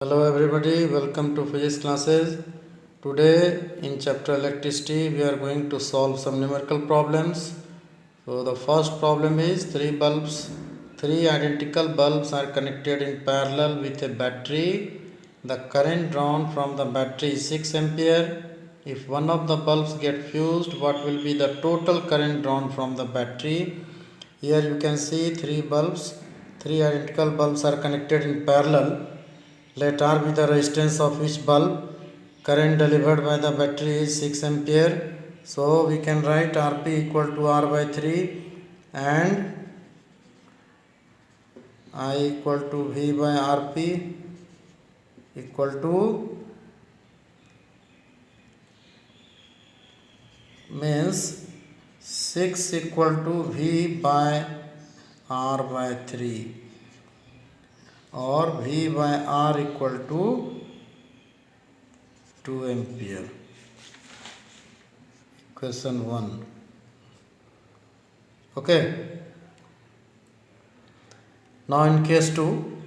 Hello everybody, welcome to physics classes. Today in chapter electricity we are going to solve some numerical problems. So the first problem is three identical bulbs are connected in parallel with a battery. The current drawn from the battery is 6 ampere. If one of the bulbs get fused, what will be the total current drawn from the battery? Here you can see three identical bulbs are connected in parallel. Let R be the resistance of each bulb. Current delivered by the battery is 6 ampere. So we can write Rp equal to R by 3 and I equal to V by Rp equal to means 6 equal to V by R by 3 or V by R equal to 2 ampere. Question 1. Okay. Now in case 2,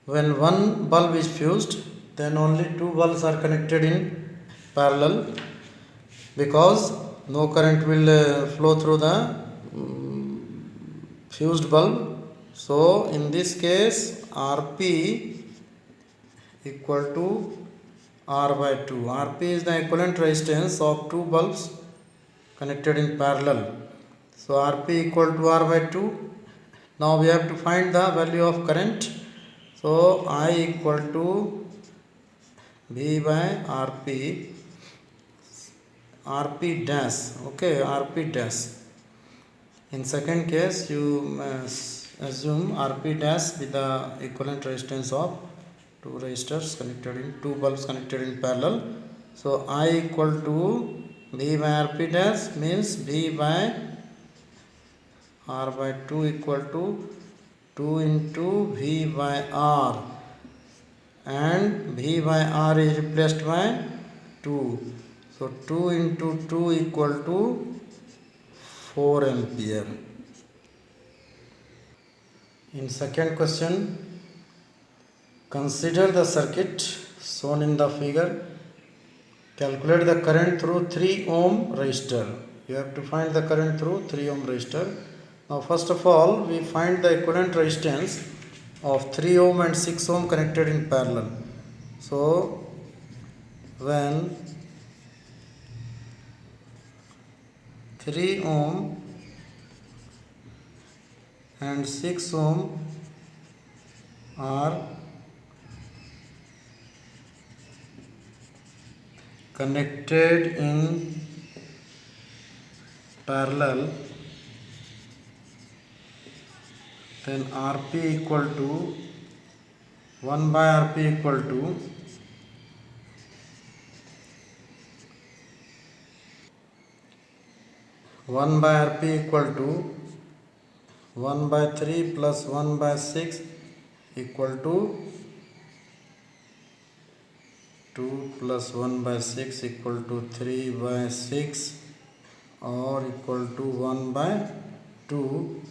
when one bulb is fused, then only two bulbs are connected in parallel because no current will flow through the fused bulb. So in this case Rp equal to R by 2. Rp is the equivalent resistance of two bulbs connected in parallel. So Rp equal to R by 2. Now we have to find the value of current. So I equal to V by Rp, Rp dash, okay, Rp dash. In second case, you assume Rp dash with the equivalent resistance of two resistors connected in two bulbs connected in parallel. So I equal to V by Rp dash means V by R by 2 equal to 2 into V by R, and V by R is replaced by 2. So 2 into 2 equal to 4 ampere. In second question, consider the circuit shown in the figure. Calculate the current through 3 ohm resistor. You have to find the current through 3 ohm resistor. Now first of all, we find the equivalent resistance of 3 ohm and 6 ohm connected in parallel. So when 3 ohm and 6 ohm are connected in parallel, then Rp equal to 1 by Rp equal to 1 by Rp equal to 1 by 3 plus 1 by 6 equal to 2 plus 1 by 6 equal to 3 by 6 or equal to 1 by 2,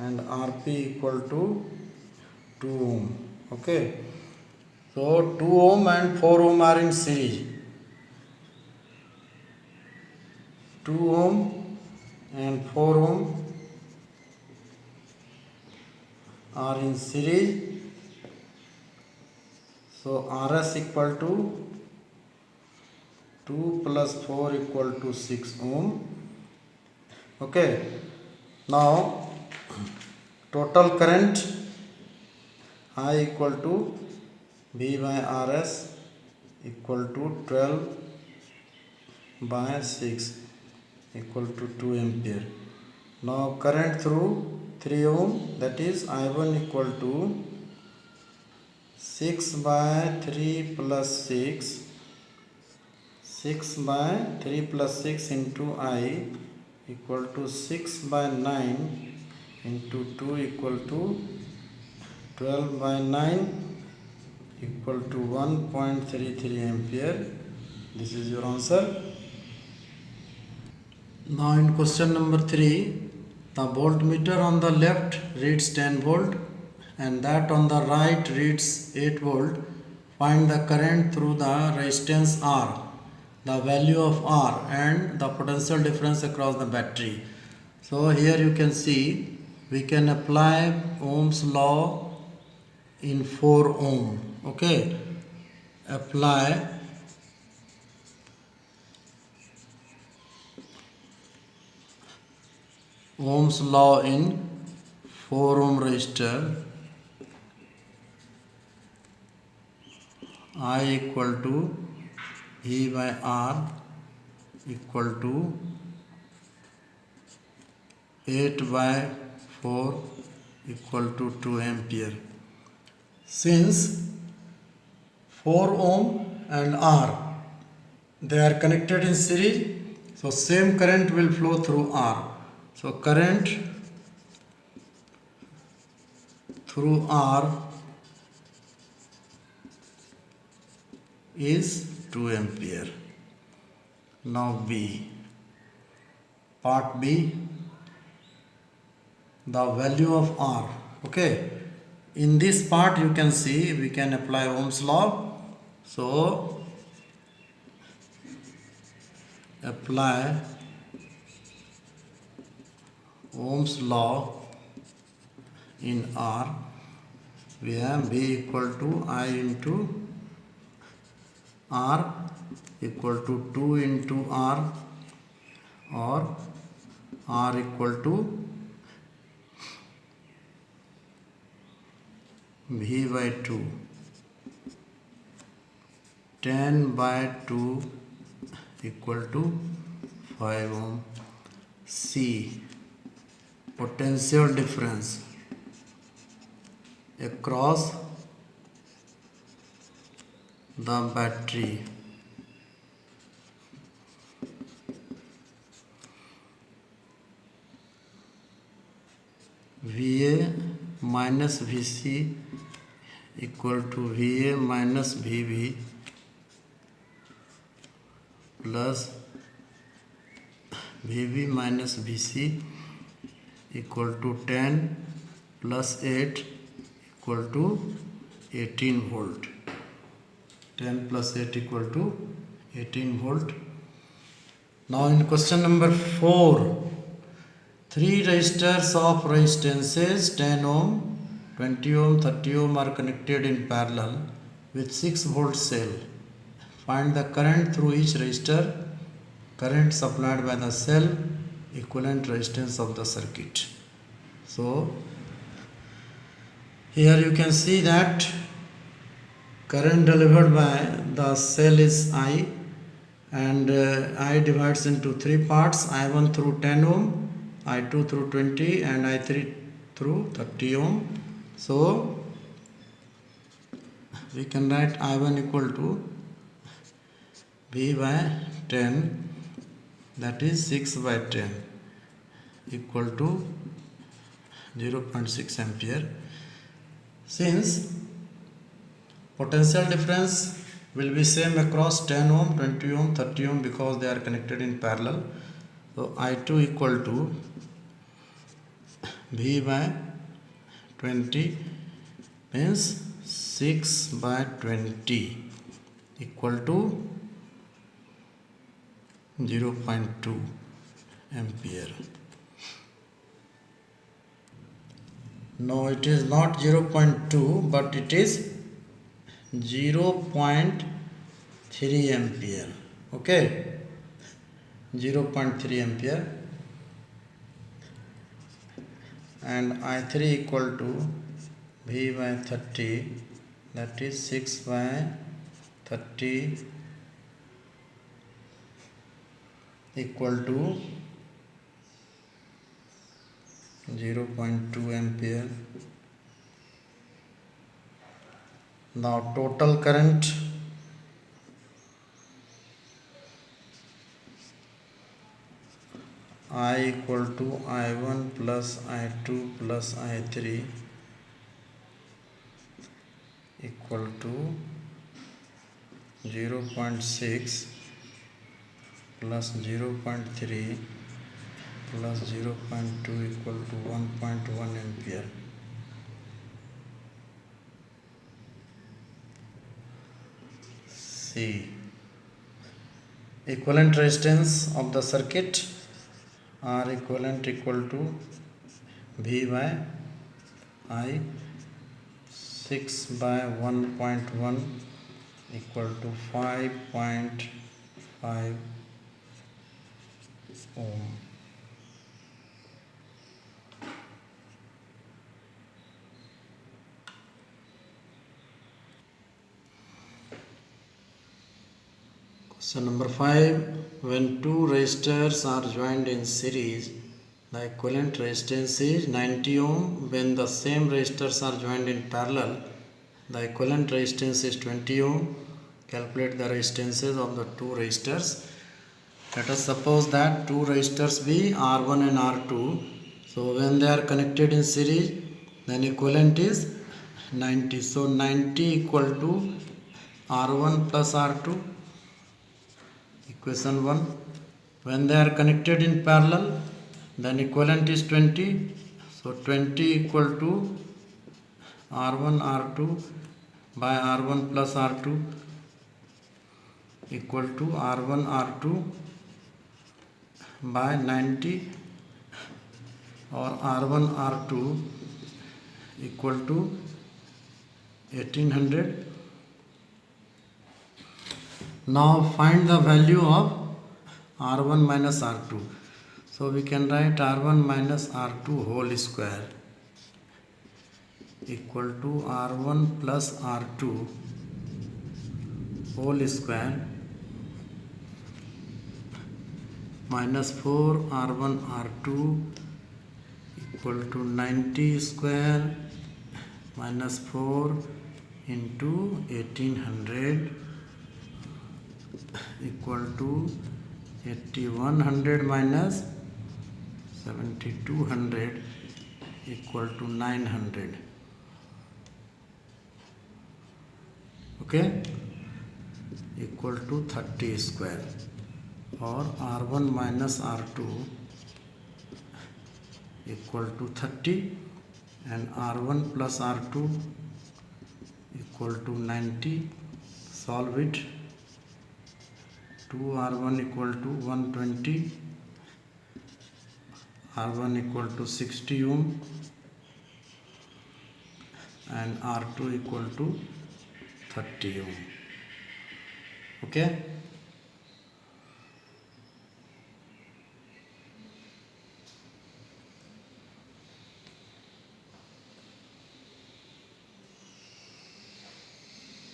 and Rp equal to 2 ohm. Okay. So 2 ohm and 4 ohm are in series. 2 ohm and 4 ohm are in series. So Rs equal to 2 plus 4 equal to 6 ohm. Okay. Now total current I equal to V by Rs equal to 12 by 6 equal to 2 ampere. Now current through 3 ohm, that is I1 equal to 6 by 3 plus 6, 6 by 3 plus 6 into I equal to 6 by 9 into 2 equal to 12 by 9 equal to 1.33 ampere. This is your answer. Now in question number 3, the voltmeter on the left reads 10 volt and that on the right reads 8 volt. Find the current through the resistance R, the value of R and the potential difference across the battery. So here you can see we can apply Ohm's law in 4 ohm. Okay, apply Ohm's law in 4 ohm resistor. I equal to V by R equal to 8 by 4 equal to 2 ampere. Since 4 ohm and R, they are connected in series, so same current will flow through R. So current through R is 2 ampere. Now B, part B, the value of R. Okay, in this part you can see we can apply Ohm's law. So apply Ohm's law in R. We have B equal to I into R equal to 2 into R, or R equal to V by 2, 10 by 2 equal to 5 ohm. C, potential difference across the battery. VA minus VC equal to VA minus VB plus VB minus VC equal to 10 plus 8 equal to 18 volt. 10 plus 8 equal to 18 volt. Now in question number 4, 3 resistors of resistances 10 ohm, 20 ohm, 30 ohm are connected in parallel with 6 volt cell. Find the current through each resistor, current supplied by the cell, equivalent resistance of the circuit. So here you can see that current delivered by the cell is I, and I divides into 3 parts: I1 through 10 ohm, I2 through 20 and I3 through 30 ohm. So we can write I1 equal to V by 10, that is 6 by 10 equal to 0.6 ampere. Since potential difference will be same across 10 ohm, 20 ohm, 30 ohm because they are connected in parallel. So I2 equal to V by 20 means 6 by 20 equal to 0.2 ampere. No, it is not 0.2 but it is 0.3 ampere. Okay, 0.3 ampere. And I3 equal to V by 30, that is 6 by 30 equal to 0.2 ampere. Now total current I equal to I1 plus I2 plus I3 equal to 0.6 plus 0.3 plus 0.2 equal to 1.1 ampere. C. Equivalent resistance of the circuit R equivalent equal to V by I, 6 by 1.1 equal to 5.5 ohm. Question number 5. When two resistors are joined in series, the equivalent resistance is 90 ohm. When the same resistors are joined in parallel, the equivalent resistance is 20 ohm. Calculate the resistances of the two resistors. Let us suppose that two resistors be R1 and R2. So when they are connected in series, then equivalent is 90. So 90 equal to R1 plus R2. Equation 1. When they are connected in parallel, then equivalent is 20. So 20 equal to R1 R2 by R1 plus R2 equal to R1 R2 by 90 or R1 R2 equal to 1800. Now find the value of R1 minus R2. So we can write R1 minus R2 whole square equal to R1 plus R2 whole square minus 4 R1 R2 equal to 90 square minus 4 into 1800 equal to 8100 minus 7200 equal to 900. Okay, equal to 30 square, or R1 minus R2 equal to 30 and R1 plus R2 equal to 90. Solve it. 2R1 equal to 120, R1 equal to 60 ohm and R2 equal to 30 ohm. Okay.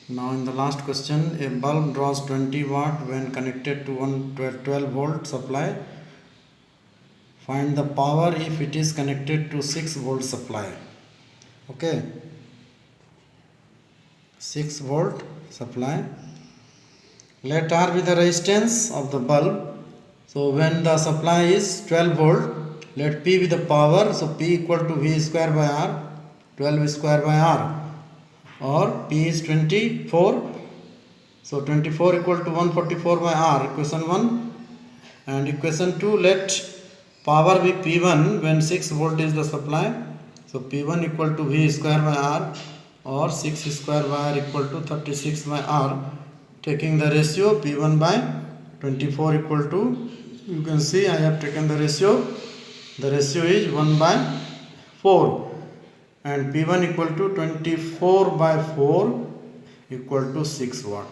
Now in the last question, a bulb draws 20 watt when connected to one 12 volt supply. Find the power if it is connected to 6 volt supply. Okay, 6 volt supply. Let R be the resistance of the bulb. So when the supply is 12 volt, let P be the power. So P equal to V square by R, 12 square by R, or P is 24. So 24 equal to 144 by R, equation 1. And equation 2, let power be P1 when 6 volt is the supply. So P1 equal to V square by R, or 6 square by R equal to 36 by R. Taking the ratio P1 by 24 equal to, you can see I have taken the ratio. The ratio is 1 by 4. And P1 equal to 24 by 4 equal to 6 watt.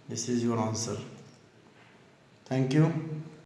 This is your answer. Thank you.